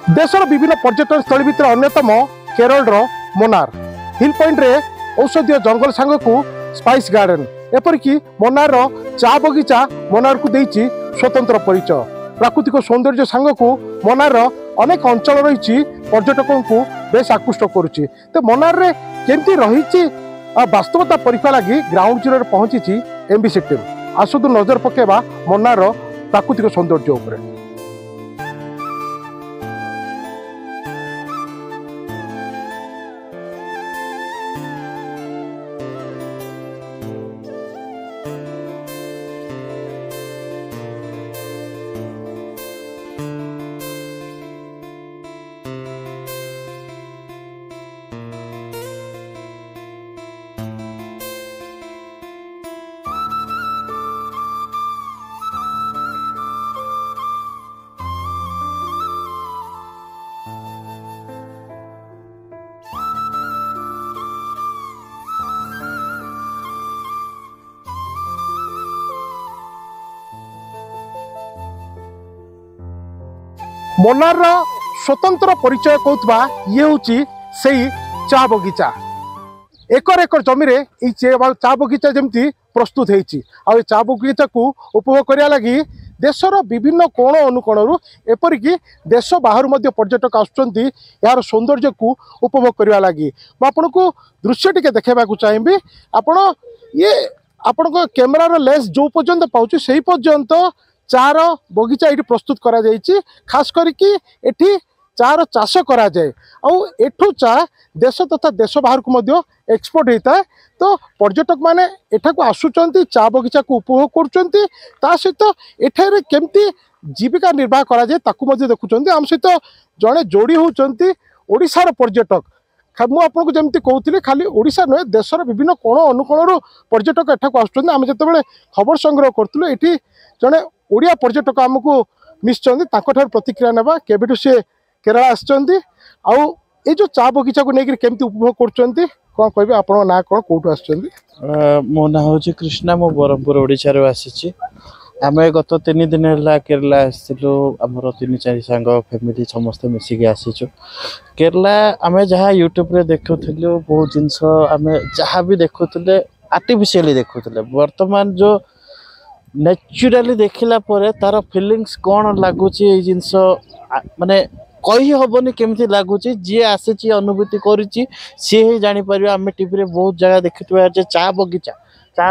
देशर विभिन्न पर्यटन स्थल भितर अन्यतम केरल मोनार हिल पॉइंट रे औषधीय जंगल सांग को स्पाइस गार्डन एपरिकी मोनार चा बगीचा मोनार को देइछि स्वतंत्र परिचय। प्राकृतिक सौंदर्य सांग को मोनार अनेक अंचल रही पर्यटकों को बेस आकृष्ट करुच्ची। तो मोनार रे केमती रही वास्तवता परीक्षा लगी ग्राउंड जीरो पहुंची एमबीसी टीम। आसतु नजर पकेबा मोनार प्राकृतिक सौंदर्य उपरे। मोनार स्वतंत्र परिचय कहूबा ये हूँ से चा बगीचा। एकर एकर जमी चा बगीचा जमती प्रस्तुत होती चा बगीचा को उपभोग करने लगी देशर विभिन्न कोण अनुकोण एपरिकी देश बाहर पर्यटक आसुच्चंती यार सौंदर्य को उपभोग करने लगी। मुझे को दृश्य टिके देखा चाहिए। आपण ये आपण कैमेरार लेंस जो पर्यंत पाँच से पर्यंत चार बगीचा ये प्रस्तुत करा जाइछि। खास करके एठी चार चाष करा जाए आउ एठू चा देश तथा देश बाहर को मध्य एक्सपोर्ट होता है। तो पर्यटक माने एठा को आसुचंती चा बगीचा को उपभोग करुचंती ता सहित एठारे केमती जीविका निर्वाह करा जाए ताकू मध्य देखुचंती। आम सहित जड़े जोड़ी होचंती ओडिशार पर्यटक। मुझे आपको जमी कहती खाली ओडिशा नुहे देशर विभिन्न कोण अनुकोण पर्यटक एठा को आसुचंती। आम जितेबाला खबर संग्रह करूँ ये जड़े ओडिया पर्यटक आमको मिशन प्रतिक्रिया नेबा केबेठू से केरला आसचंती आउ ए जो चा बगीचा को लेकर केमती उपभोग करचंती कौन कहबे आपन ना कौन कोठू आसचंती? मो ना होची कृष्णा मो बरमपुर ओडिशा रो आसीची। आमे गत 3 दिन हला केरला आसिलु हमरो 3-4 संग फैमिली समस्त मिसिके आसीचु। केरला आमे जहा यूट्यूब रे देखुथिलु बहुत जिंस आमे जहा भी देखुथिले आर्टिफिशियली देखुथिले वर्तमान जो नेचुराली देखला परे तार फीलिंग्स कौन लगुच जिनस माने कही हेनी केमती लगुच जी आसी अनुभूति करी सी ही जापर। आम टीवी रे बहुत जगह देखुए चा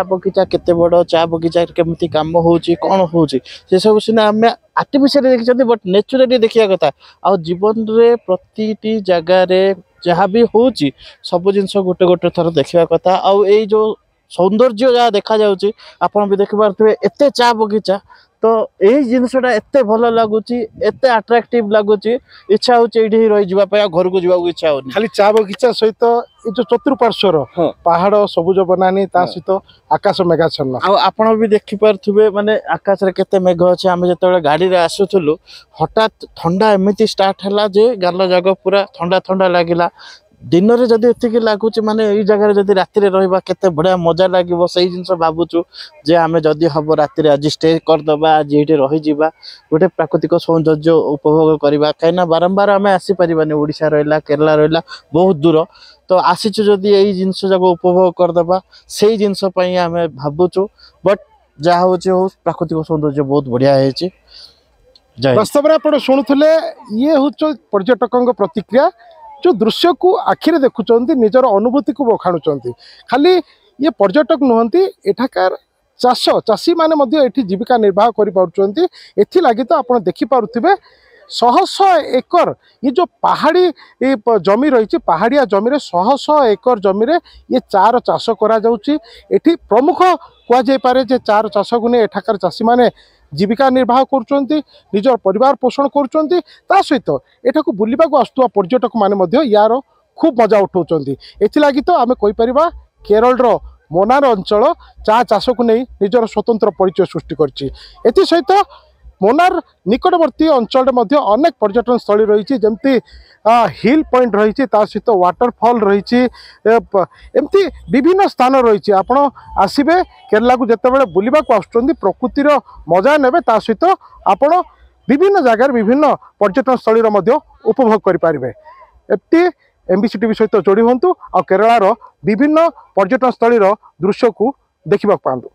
बगीचा केते बड़ चा बगीचा केमती कम हो कौन हो सब सीना आम आर्टिफिशियल देखते बट नेचुराली देखा कथा आ जीवन रे प्रति जगार जहाँ भी हो सब जिनस गोटे गोटे थर देखा कथा। आउ ए जो सौंदर्य जहाँ देखा जाउची आपण भी देखि पारथबे एते चा बगीचा तो यही जिनसटा एते भल लगुच एते अट्राक्टिव लगुच इच्छा होची एठी रही जिबा पय घर को जिबा इच्छा होनी। खाली चा बगीचा सहित ये जो चतुर्पार्श्वर पहाड़ सबुज बनानी ता सहित आकाश मेघाच्छन्न आ आपण भी देखि पारथबे माने आकाश रे केते मेघ अछि। आमे जतबे गाड़ी रे आसुथुलु हठात ठंडा एमिति स्टार्ट हला जे गाल जग पूरा ठंडा ठंडा लागिला। दिन में जब ये लगुच माने ये जगह जब राति रहा केते बढ़िया मजा लगे से जिन भावुचु जे आम जदि हम राति आज स्टे करदे आज ये रही गोटे प्राकृतिक सौंदर्य उपभोग करवा कहीं बारंबार आम आसीपारानी ओडिशा रहा केरला रहा बहुत दूर तो आसीचु जदि यही जिनस जाक उपभोग करदे से जिनस आम भावुचु बट जहाँ हो प्राकृतिक सौंदर्य बहुत बढ़िया है। वास्तव में आप शुणुले ये हूँ पर्यटकों प्रतिक्रिया जो दृश्य को आखिरे देखुंत निजर अनुभूति को बखाणुंट। खाली ये पर्यटक नुहति एठाकार चाषी माने एठी जीविका निर्वाह कर लगी तो आप देखिपे शह शह एकर ये जो पहाड़ी जमी रही पहाड़िया जमी रे शह शह एकर जमी रे ये चार चाष करा जाउची। एठी प्रमुख कहुए जे चार चाष को नहीं एठाकार चाषी माने जीविका निर्वाह करुँच निजर परिवार पोषण करुँच सहित एठा को बुलवा आसुवा पर्यटक माने यार खूब मजा उठाउछंती। एथिलागि तो आमे कहि परिबा केरल मोनार अंचल चा चाष को नहीं निजर स्वतंत्र परिचय सृष्टि करछि। एथि सहित मोनार निकटवर्ती अंचल अनेक पर्यटन स्थल रही जमती हिल पॉइंट रही सहित वाटरफॉल रही एमती विभिन्न स्थान रही। आपण आसबे केरला को जिते बड़े बुलवा को आसुच्चंती प्रकृतिर मजा नेबे ता सहित आपण विभिन्न जगार विभिन्न पर्यटन स्थल उपभोग करें। एमती एमबीसी टीवी सहित जोड़ी हूँ आ केरलार विभिन्न पर्यटन स्थल दृश्य को देखा पातु।